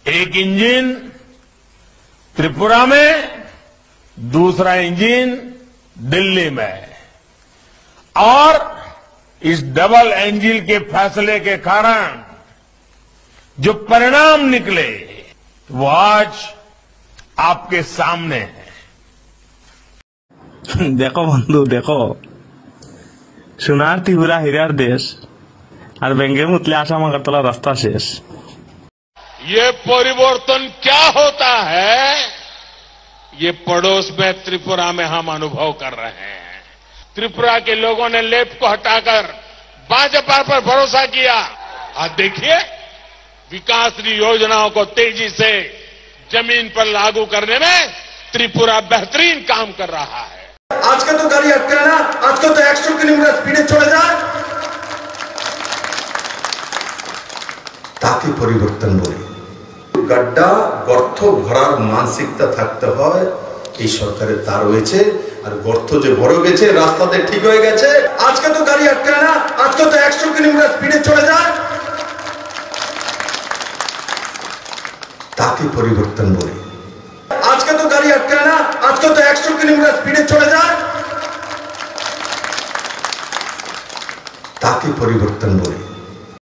एक इंजन त्रिपुरा में, दूसरा इंजन दिल्ली में, और इस डबल इंजन के फैसले के कारण जो परिणाम निकले वो आज आपके सामने है। देखो बंधु देखो, সোনার ত্রিপুরা হীরার দেশ আর ব্যাঙ্গে মুতলে আসাম আগরতলা রাস্তা শেষ। ये परिवर्तन क्या होता है, ये पड़ोस में त्रिपुरा में हम अनुभव कर रहे हैं। त्रिपुरा के लोगों ने लेप को हटाकर भाजपा पर भरोसा किया। आज देखिए, विकास की योजनाओं को तेजी से जमीन पर लागू करने में त्रिपुरा बेहतरीन काम कर रहा है। आज का तो गाड़ी अटका है ना, आज का तो 100 किलोमीटर स्पीडे चले जाए, ताकि परिवर्तन बोले। गड्ढा गर्त भरार मानसिकता থাকতে হয় এই সরকারের তার হয়েছে, আর গর্ত যে বড় গেছে রাস্তাতে ঠিক হয়ে গেছে। আজকে তো গাড়ি আটকায় না, আজকে তো 100 কিলোমিটার স্পিডে চলে যায়, তাকে পরিবর্তন বলে। আজকে তো গাড়ি আটকায় না, আজকে তো 100 কিলোমিটার স্পিডে চলে যায়, তাকে পরিবর্তন বলে।